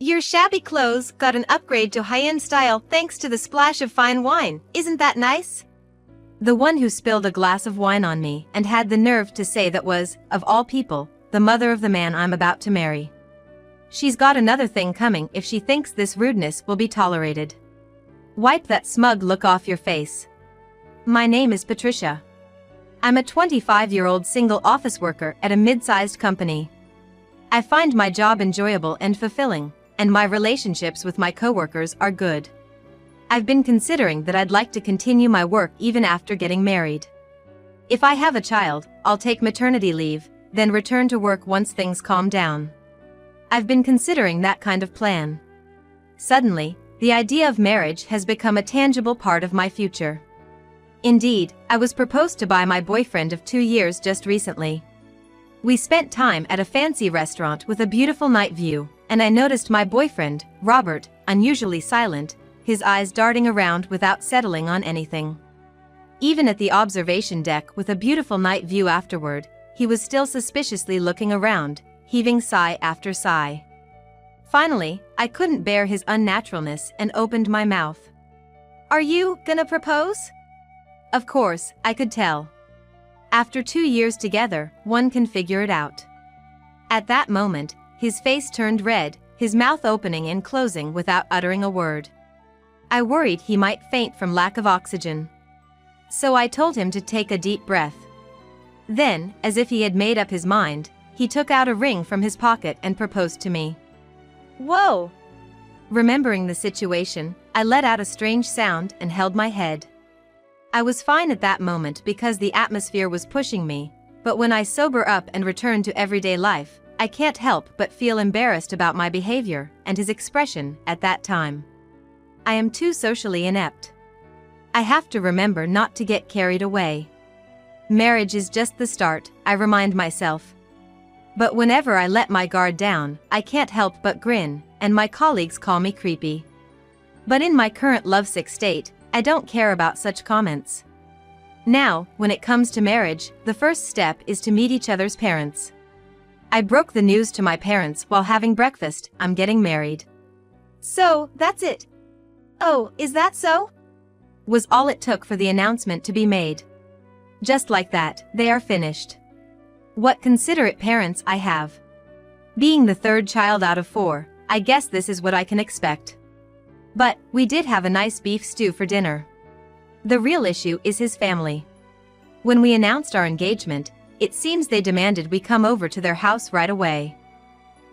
Your shabby clothes got an upgrade to high-end style thanks to the splash of fine wine. Isn't that nice? The one who spilled a glass of wine on me and had the nerve to say that was, of all people, the mother of the man I'm about to marry. She's got another thing coming if she thinks this rudeness will be tolerated. Wipe that smug look off your face. My name is Patricia. I'm a 25-year-old single office worker at a mid-sized company. I find my job enjoyable and fulfilling, and my relationships with my coworkers are good. I've been considering that I'd like to continue my work even after getting married. If I have a child, I'll take maternity leave, then return to work once things calm down. I've been considering that kind of plan. Suddenly, the idea of marriage has become a tangible part of my future. Indeed, I was proposed to by my boyfriend of 2 years just recently. We spent time at a fancy restaurant with a beautiful night view, and I noticed my boyfriend, Robert, unusually silent, his eyes darting around without settling on anything. Even at the observation deck with a beautiful night view afterward, he was still suspiciously looking around, heaving sigh after sigh. Finally, I couldn't bear his unnaturalness and opened my mouth. "Are you gonna propose?" Of course, I could tell. After 2 years together, one can figure it out. At that moment, his face turned red, his mouth opening and closing without uttering a word. I worried he might faint from lack of oxygen. So I told him to take a deep breath. Then, as if he had made up his mind, he took out a ring from his pocket and proposed to me. Whoa! Remembering the situation, I let out a strange sound and held my head. I was fine at that moment because the atmosphere was pushing me, but when I sober up and return to everyday life, I can't help but feel embarrassed about my behavior and his expression at that time. I am too socially inept. I have to remember not to get carried away. Marriage is just the start, I remind myself. But whenever I let my guard down, I can't help but grin, and my colleagues call me creepy. But in my current lovesick state, I don't care about such comments. Now, when it comes to marriage, the first step is to meet each other's parents. I broke the news to my parents while having breakfast. I'm getting married. So, that's it. Oh, is that so? Was all it took for the announcement to be made. Just like that, they are finished. What considerate parents I have. Being the third child out of 4, I guess this is what I can expect. But, we did have a nice beef stew for dinner. The real issue is his family. When we announced our engagement, it seems they demanded we come over to their house right away.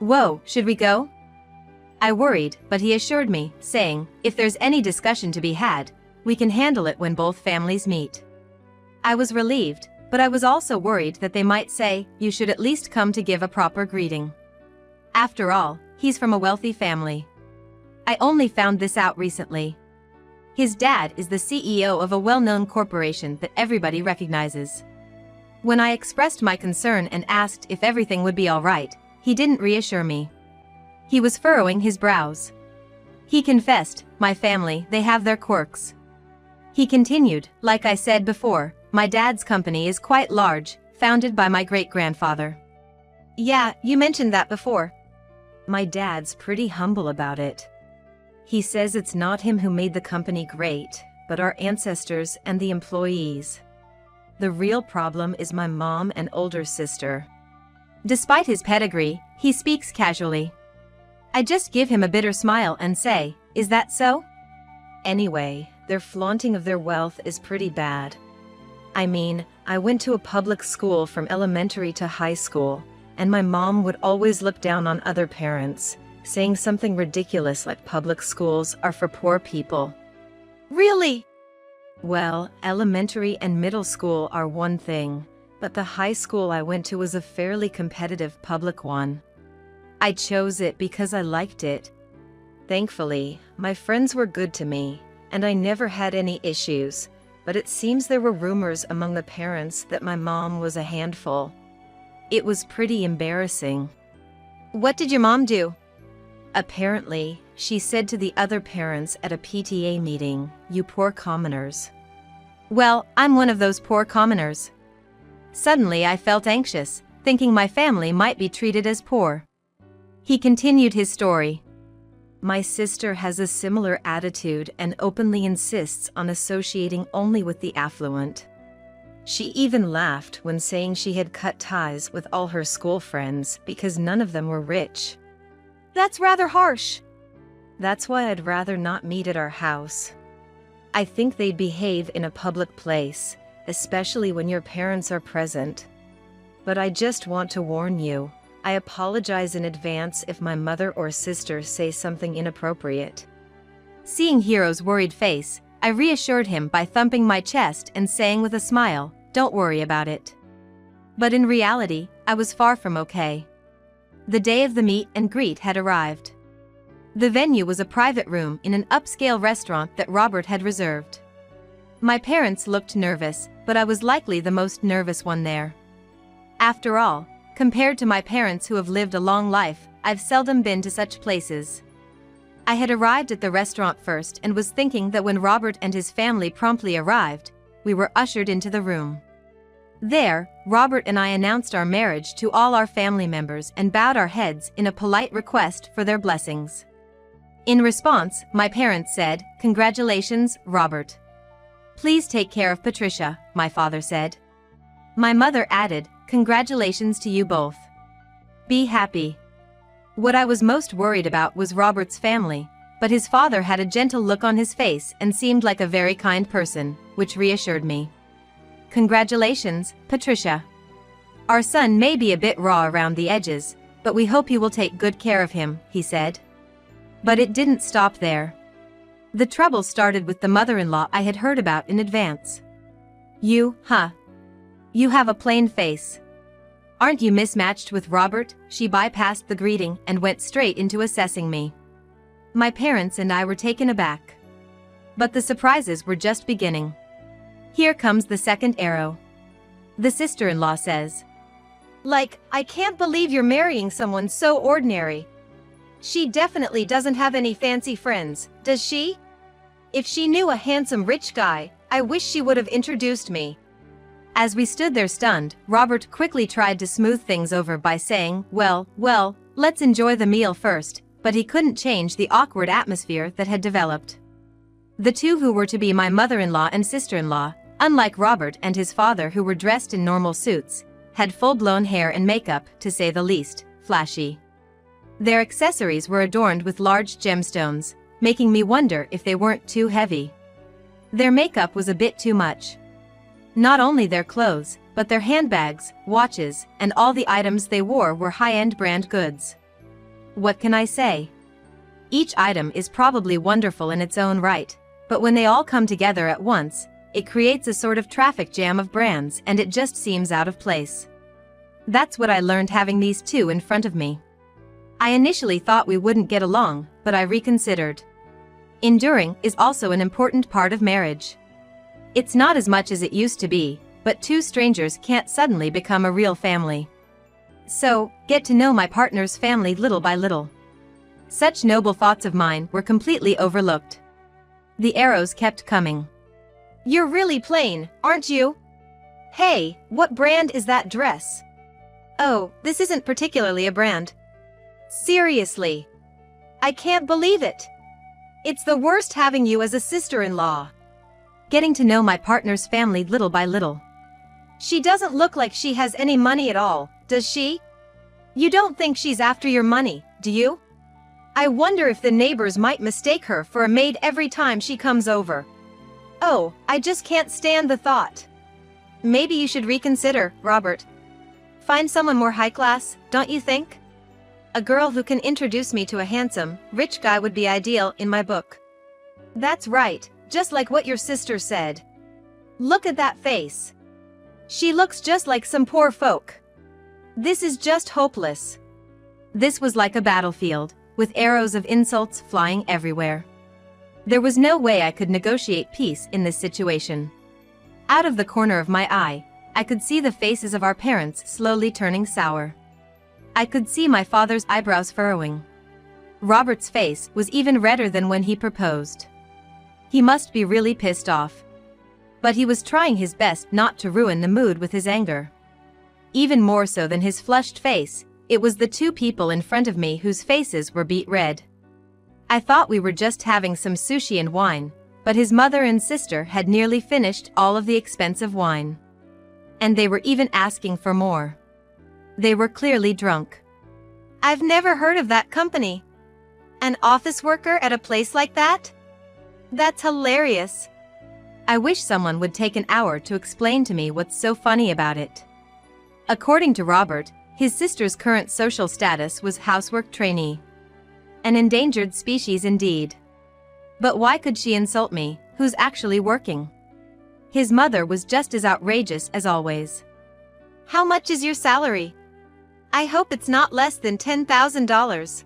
Whoa, should we go? I worried, but he assured me, saying, if there's any discussion to be had, we can handle it when both families meet. I was relieved, but I was also worried that they might say, you should at least come to give a proper greeting. After all, he's from a wealthy family. I only found this out recently. His dad is the CEO of a well-known corporation that everybody recognizes. When I expressed my concern and asked if everything would be all right, he didn't reassure me. He was furrowing his brows. He confessed, my family, they have their quirks. He continued, like I said before, my dad's company is quite large, founded by my great-grandfather. Yeah, you mentioned that before. My dad's pretty humble about it. He says it's not him who made the company great, but our ancestors and the employees. The real problem is my mom and older sister. Despite his pedigree, he speaks casually. I just give him a bitter smile and say, is that so? Anyway, their flaunting of their wealth is pretty bad. I mean, I went to a public school from elementary to high school, and my mom would always look down on other parents, saying something ridiculous like public schools are for poor people. Really? Well, elementary and middle school are one thing, but the high school I went to was a fairly competitive public one. I chose it because I liked it. Thankfully, my friends were good to me, and I never had any issues, but it seems there were rumors among the parents that my mom was a handful. It was pretty embarrassing. What did your mom do? Apparently, she said to the other parents at a PTA meeting, you poor commoners. Well, I'm one of those poor commoners. Suddenly I felt anxious, thinking my family might be treated as poor. He continued his story. My sister has a similar attitude and openly insists on associating only with the affluent. She even laughed when saying she had cut ties with all her school friends because none of them were rich. That's rather harsh. That's why I'd rather not meet at our house. I think they'd behave in a public place, especially when your parents are present. But I just want to warn you, I apologize in advance if my mother or sister say something inappropriate. Seeing Hiro's worried face, I reassured him by thumping my chest and saying with a smile, "Don't worry about it." But in reality, I was far from okay. The day of the meet and greet had arrived. The venue was a private room in an upscale restaurant that Robert had reserved. My parents looked nervous, but I was likely the most nervous one there. After all, compared to my parents who have lived a long life, I've seldom been to such places. I had arrived at the restaurant first and was thinking that when Robert and his family promptly arrived, we were ushered into the room. There, Robert and I announced our marriage to all our family members and bowed our heads in a polite request for their blessings. In response, my parents said, "Congratulations, Robert. Please take care of Patricia," my father said. My mother added, "Congratulations to you both. Be happy." What I was most worried about was Robert's family, but his father had a gentle look on his face and seemed like a very kind person, which reassured me. "Congratulations, Patricia. Our son may be a bit raw around the edges, but we hope you will take good care of him," he said. But it didn't stop there. The trouble started with the mother-in-law I had heard about in advance. You have a plain face. Aren't you mismatched with Robert?" She bypassed the greeting and went straight into assessing me. My parents and I were taken aback. But the surprises were just beginning. Here comes the second arrow. The sister-in-law says, I can't believe you're marrying someone so ordinary. She definitely doesn't have any fancy friends, does she? If she knew a handsome rich guy, I wish she would have introduced me." As we stood there stunned, Robert quickly tried to smooth things over by saying, well, let's enjoy the meal first," but he couldn't change the awkward atmosphere that had developed. The two who were to be my mother-in-law and sister-in-law, unlike Robert and his father who were dressed in normal suits, had full-blown hair and makeup, to say the least, flashy. Their accessories were adorned with large gemstones, making me wonder if they weren't too heavy. Their makeup was a bit too much. Not only their clothes, but their handbags, watches, and all the items they wore were high-end brand goods. What can I say? Each item is probably wonderful in its own right, but when they all come together at once, it creates a sort of traffic jam of brands and it just seems out of place. That's what I learned having these two in front of me. I initially thought we wouldn't get along, but I reconsidered. Enduring is also an important part of marriage. It's not as much as it used to be, but two strangers can't suddenly become a real family. So, get to know my partner's family little by little. Such noble thoughts of mine were completely overlooked. The arrows kept coming. "You're really plain, aren't you? Hey, what brand is that dress?" "Oh, this isn't particularly a brand." "Seriously? I can't believe it. It's the worst having you as a sister-in-law." Getting to know my partner's family little by little. "She doesn't look like she has any money at all, does she? You don't think she's after your money, do you? I wonder if the neighbors might mistake her for a maid every time she comes over. Oh, I just can't stand the thought." "Maybe you should reconsider, Robert. Find someone more high class, don't you think? A girl who can introduce me to a handsome, rich guy would be ideal in my book." "That's right, just like what your sister said. Look at that face. She looks just like some poor folk. This is just hopeless." This was like a battlefield, with arrows of insults flying everywhere. There was no way I could negotiate peace in this situation. Out of the corner of my eye, I could see the faces of our parents slowly turning sour. I could see my father's eyebrows furrowing. Robert's face was even redder than when he proposed. He must be really pissed off. But he was trying his best not to ruin the mood with his anger. Even more so than his flushed face, it was the two people in front of me whose faces were beet red. I thought we were just having some sushi and wine, but his mother and sister had nearly finished all of the expensive wine. And they were even asking for more. They were clearly drunk. I've never heard of that company. An office worker at a place like that? That's hilarious. I wish someone would take an hour to explain to me what's so funny about it. According to Robert, his sister's current social status was housework trainee. An endangered species indeed. But why could she insult me, who's actually working? His mother was just as outrageous as always. How much is your salary? I hope it's not less than $10,000.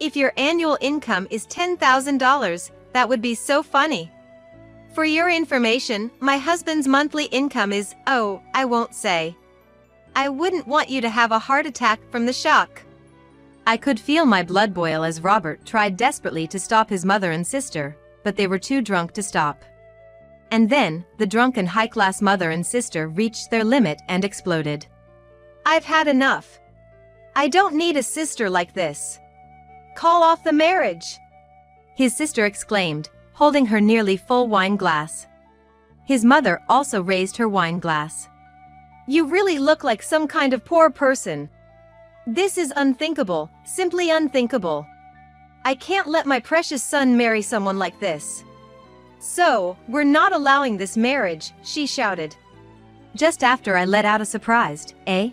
If your annual income is $10,000, that would be so funny. For your information, my husband's monthly income is, oh, I won't say. I wouldn't want you to have a heart attack from the shock. I could feel my blood boil as Robert tried desperately to stop his mother and sister, but they were too drunk to stop. And then, the drunken high-class mother and sister reached their limit and exploded. I've had enough. I don't need a sister like this. Call off the marriage. His sister exclaimed, holding her nearly full wine glass. His mother also raised her wine glass. You really look like some kind of poor person. This is unthinkable, simply unthinkable. I can't let my precious son marry someone like this. So, we're not allowing this marriage, she shouted. Just after I let out a surprised, eh?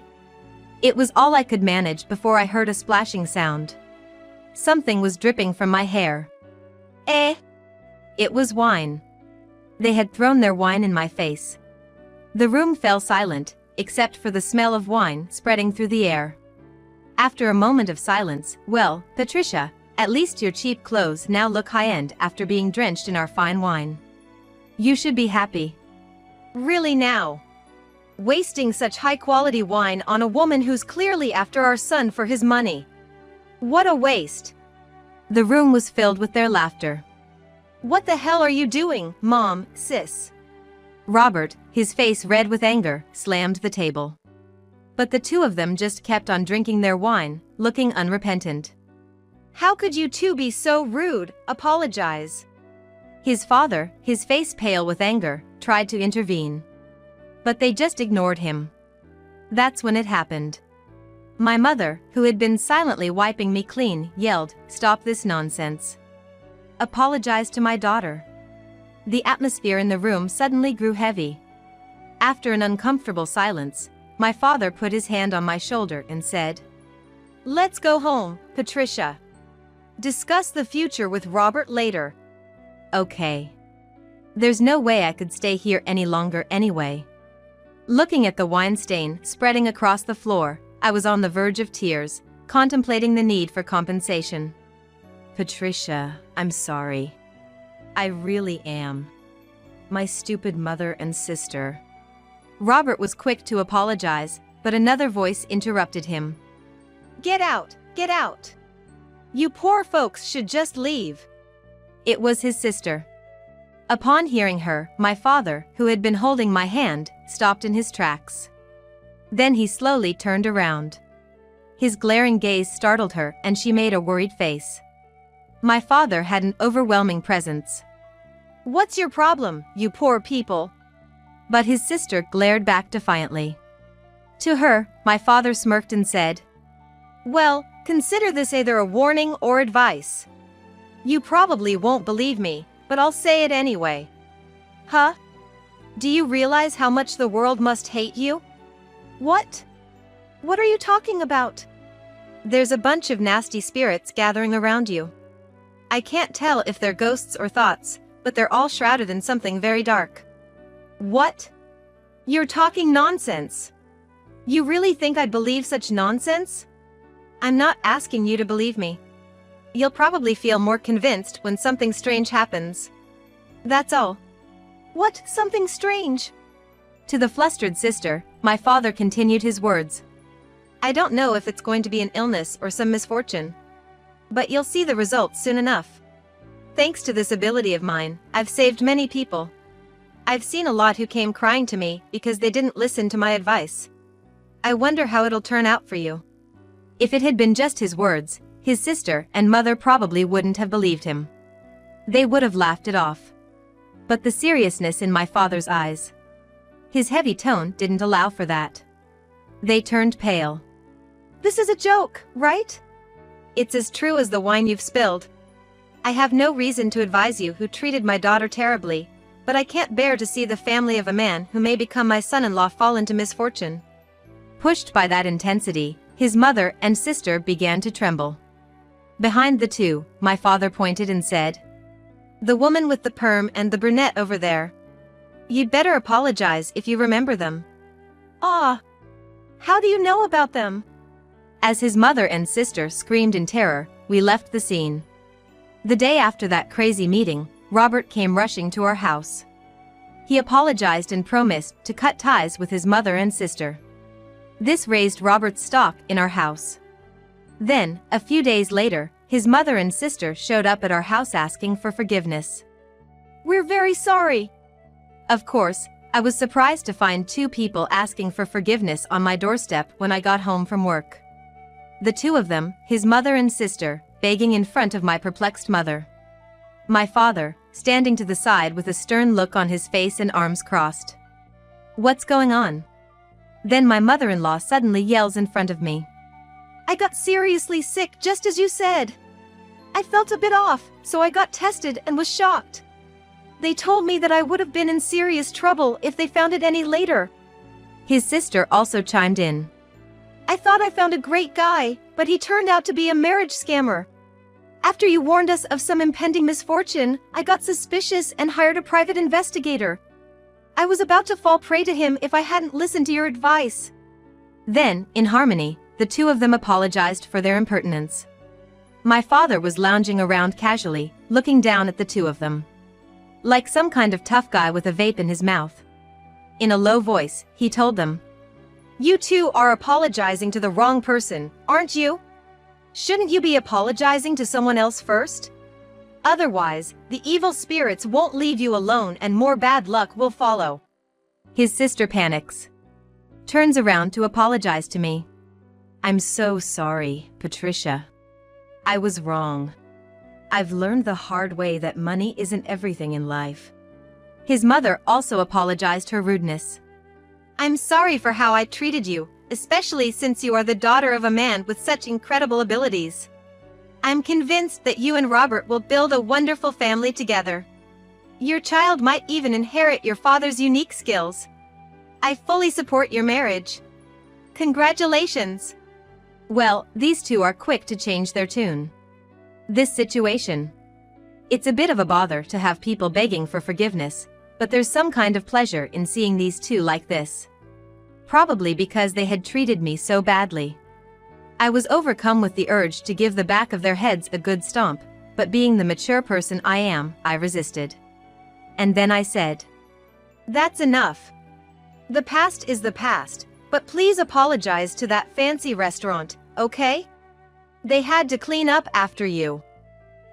It was all I could manage before I heard a splashing sound. Something was dripping from my hair. Eh? It was wine. They had thrown their wine in my face. The room fell silent, except for the smell of wine spreading through the air. After a moment of silence, well, Patricia, at least your cheap clothes now look high-end after being drenched in our fine wine. You should be happy. Really now? Wasting such high-quality wine on a woman who's clearly after our son for his money. What a waste. The room was filled with their laughter. What the hell are you doing, Mom, sis? Robert, his face red with anger, slammed the table. But the two of them just kept on drinking their wine, looking unrepentant. How could you two be so rude? Apologize. His father, his face pale with anger, tried to intervene. But they just ignored him. That's when it happened. My mother, who had been silently wiping me clean, yelled, "Stop this nonsense. Apologize to my daughter." The atmosphere in the room suddenly grew heavy. After an uncomfortable silence, my father put his hand on my shoulder and said, "Let's go home, Patricia. Discuss the future with Robert later." Okay. There's no way I could stay here any longer anyway. Looking at the wine stain spreading across the floor, I was on the verge of tears, contemplating the need for compensation. Patricia, I'm sorry. I really am. My stupid mother and sister. Robert was quick to apologize, but another voice interrupted him. Get out, get out. You poor folks should just leave. It was his sister. Upon hearing her, my father, who had been holding my hand, stopped in his tracks. Then he slowly turned around. His glaring gaze startled her and she made a worried face. My father had an overwhelming presence. What's your problem, you poor people? But his sister glared back defiantly. To her, my father smirked and said, Well, consider this either a warning or advice. You probably won't believe me, but I'll say it anyway. Huh? Do you realize how much the world must hate you? What? What are you talking about? There's a bunch of nasty spirits gathering around you. I can't tell if they're ghosts or thoughts, but they're all shrouded in something very dark. What? You're talking nonsense. You really think I'd believe such nonsense? I'm not asking you to believe me. You'll probably feel more convinced when something strange happens. That's all. What, something strange? To the flustered sister, my father continued his words. I don't know if it's going to be an illness or some misfortune. But you'll see the results soon enough. Thanks to this ability of mine, I've saved many people. I've seen a lot who came crying to me because they didn't listen to my advice. I wonder how it'll turn out for you. If it had been just his words, His sister and mother probably wouldn't have believed him. They would have laughed it off. But the seriousness in my father's eyes, his heavy tone didn't allow for that. They turned pale. This is a joke, right? It's as true as the wine you've spilled. I have no reason to advise you who treated my daughter terribly, but I can't bear to see the family of a man who may become my son-in-law fall into misfortune. Pushed by that intensity, his mother and sister began to tremble. Behind the two, my father pointed and said, "The woman with the perm and the brunette over there. You'd better apologize if you remember them." Ah! How do you know about them? As his mother and sister screamed in terror, we left the scene. The day after that crazy meeting, Robert came rushing to our house. He apologized and promised to cut ties with his mother and sister. This raised Robert's stock in our house. Then, a few days later, his mother and sister showed up at our house asking for forgiveness. "We're very sorry." Of course, I was surprised to find two people asking for forgiveness on my doorstep when I got home from work. The two of them, his mother and sister, begging in front of my perplexed mother. My father, standing to the side with a stern look on his face and arms crossed. "What's going on?" Then my mother-in-law suddenly yells in front of me. "I got seriously sick just as you said. I felt a bit off, so I got tested and was shocked. They told me that I would have been in serious trouble if they found it any later." His sister also chimed in. "I thought I found a great guy, but he turned out to be a marriage scammer. After you warned us of some impending misfortune, I got suspicious and hired a private investigator. I was about to fall prey to him if I hadn't listened to your advice." Then, in harmony, the two of them apologized for their impertinence. My father was lounging around casually, looking down at the two of them. Like some kind of tough guy with a vape in his mouth. In a low voice, he told them, "You two are apologizing to the wrong person, aren't you? Shouldn't you be apologizing to someone else first? Otherwise, the evil spirits won't leave you alone and more bad luck will follow." His sister panics. Turns around to apologize to me. "I'm so sorry, Patricia. I was wrong. I've learned the hard way that money isn't everything in life." His mother also apologized her rudeness. "I'm sorry for how I treated you, especially since you are the daughter of a man with such incredible abilities. I'm convinced that you and Robert will build a wonderful family together. Your child might even inherit your father's unique skills. I fully support your marriage. Congratulations." Well, these two are quick to change their tune. This situation. It's a bit of a bother to have people begging for forgiveness, but there's some kind of pleasure in seeing these two like this. Probably because they had treated me so badly. I was overcome with the urge to give the back of their heads a good stomp, but being the mature person I am, I resisted. And then I said, "That's enough. The past is the past, but please apologize to that fancy restaurant, okay? They had to clean up after you.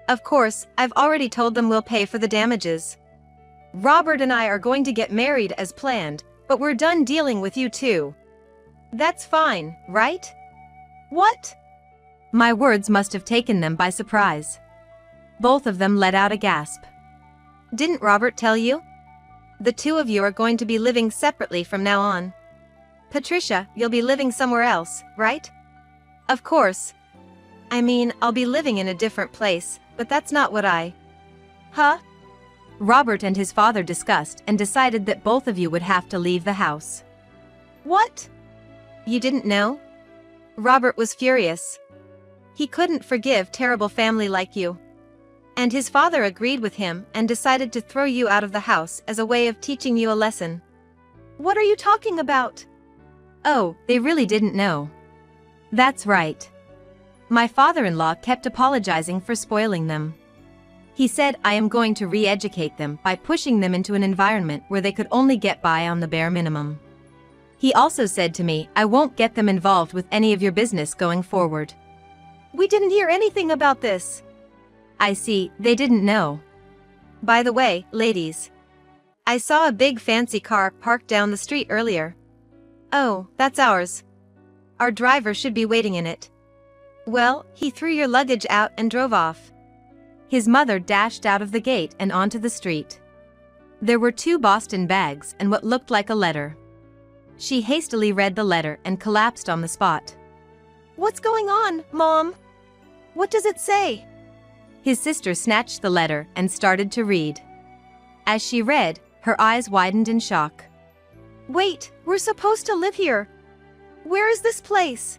Of course, I've already told them we'll pay for the damages. Robert and I are going to get married as planned, but we're done dealing with you two. That's fine, right?" "What?" My words must have taken them by surprise. Both of them let out a gasp. "Didn't Robert tell you? The two of you are going to be living separately from now on. Patricia, you'll be living somewhere else, right?" "Of course. I mean, I'll be living in a different place, but that's not what I..." "Huh?" Robert and his father discussed and decided that both of you would have to leave the house. "What? You didn't know?" Robert was furious. He couldn't forgive terrible family like you. And his father agreed with him and decided to throw you out of the house as a way of teaching you a lesson. "What are you talking about?" Oh, they really didn't know. That's right. My father-in-law kept apologizing for spoiling them. He said I am going to re-educate them by pushing them into an environment where they could only get by on the bare minimum. He also said to me I won't get them involved with any of your business going forward. "We didn't hear anything about this." I see, they didn't know. "By the way, ladies, I saw a big fancy car parked down the street earlier." "Oh, that's ours. Our driver should be waiting in it." Well, he threw your luggage out and drove off. His mother dashed out of the gate and onto the street. There were 2 Boston bags and what looked like a letter. She hastily read the letter and collapsed on the spot. What's going on, Mom? What does it say? His sister snatched the letter and started to read. As she read, her eyes widened in shock. Wait, we're supposed to live here. Where is this place?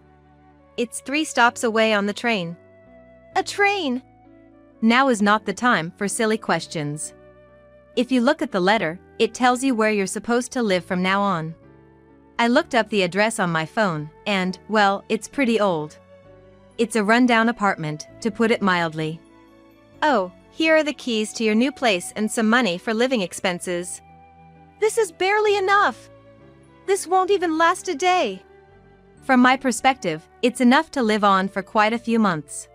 It's 3 stops away on the train. A train? Now is not the time for silly questions. If you look at the letter, it tells you where you're supposed to live from now on. I looked up the address on my phone, and, well, it's pretty old. It's a rundown apartment, to put it mildly. Oh, here are the keys to your new place and some money for living expenses. This is barely enough. This won't even last a day. From my perspective, it's enough to live on for quite a few months.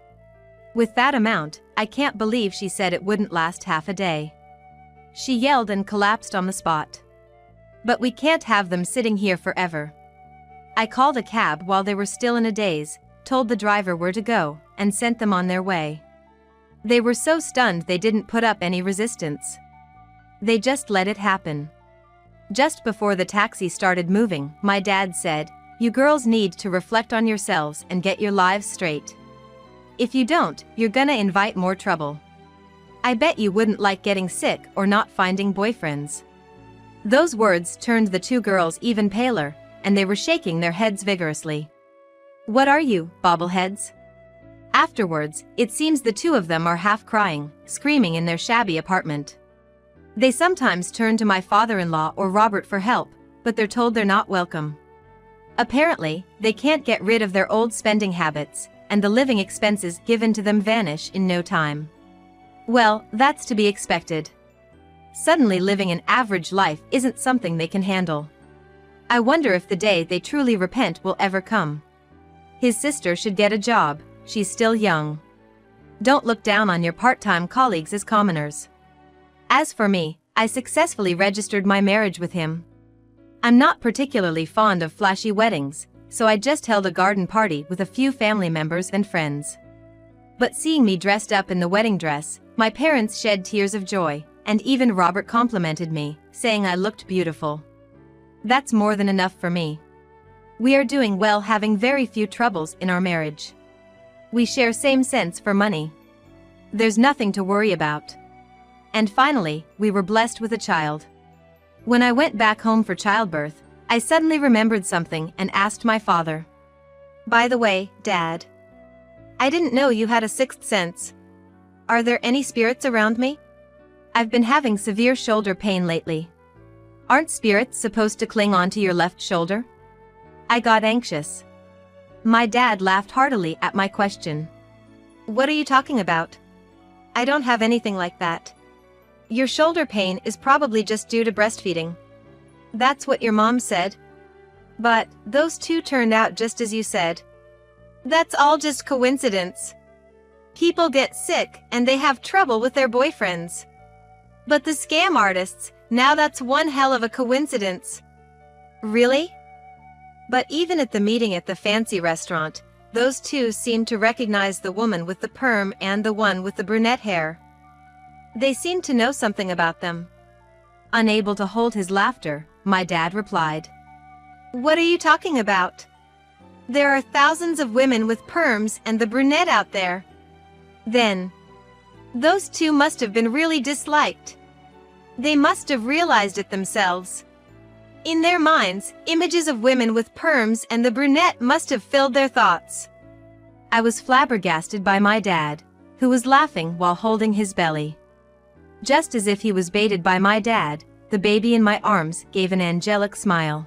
With that amount, I can't believe she said it wouldn't last half a day. She yelled and collapsed on the spot. But we can't have them sitting here forever. I called a cab while they were still in a daze, told the driver where to go, and sent them on their way. They were so stunned they didn't put up any resistance. They just let it happen. Just before the taxi started moving, my dad said, "You girls need to reflect on yourselves and get your lives straight. If you don't, you're gonna invite more trouble. I bet you wouldn't like getting sick or not finding boyfriends." Those words turned the 2 girls even paler, and they were shaking their heads vigorously. "What are you, bobbleheads?" Afterwards, it seems the 2 of them are half crying, screaming in their shabby apartment. They sometimes turn to my father-in-law or Robert for help, but they're told they're not welcome. Apparently, they can't get rid of their old spending habits, and the living expenses given to them vanish in no time. Well, that's to be expected. Suddenly living an average life isn't something they can handle. I wonder if the day they truly repent will ever come. His sister should get a job, she's still young. Don't look down on your part-time colleagues as commoners. As for me, I successfully registered my marriage with him. I'm not particularly fond of flashy weddings, so I just held a garden party with a few family members and friends. But seeing me dressed up in the wedding dress, my parents shed tears of joy, and even Robert complimented me, saying I looked beautiful. That's more than enough for me. We are doing well, having very few troubles in our marriage. We share same sense for money. There's nothing to worry about. And finally, we were blessed with a child. When I went back home for childbirth, I suddenly remembered something and asked my father. By the way, Dad, I didn't know you had a 6th sense. Are there any spirits around me? I've been having severe shoulder pain lately. Aren't spirits supposed to cling onto your left shoulder? I got anxious. My dad laughed heartily at my question. What are you talking about? I don't have anything like that. Your shoulder pain is probably just due to breastfeeding. That's what your mom said. But those 2 turned out just as you said. That's all just coincidence. People get sick and they have trouble with their boyfriends. But the scam artists, now that's one hell of a coincidence. Really? But even at the meeting at the fancy restaurant, those 2 seemed to recognize the woman with the perm and the one with the brunette hair. They seemed to know something about them. Unable to hold his laughter, my dad replied. What are you talking about? There are thousands of women with perms and the brunette out there. Then, those 2 must have been really disliked. They must have realized it themselves. In their minds, images of women with perms and the brunette must have filled their thoughts. I was flabbergasted by my dad, who was laughing while holding his belly. Just as if he was baited by my dad, the baby in my arms gave an angelic smile.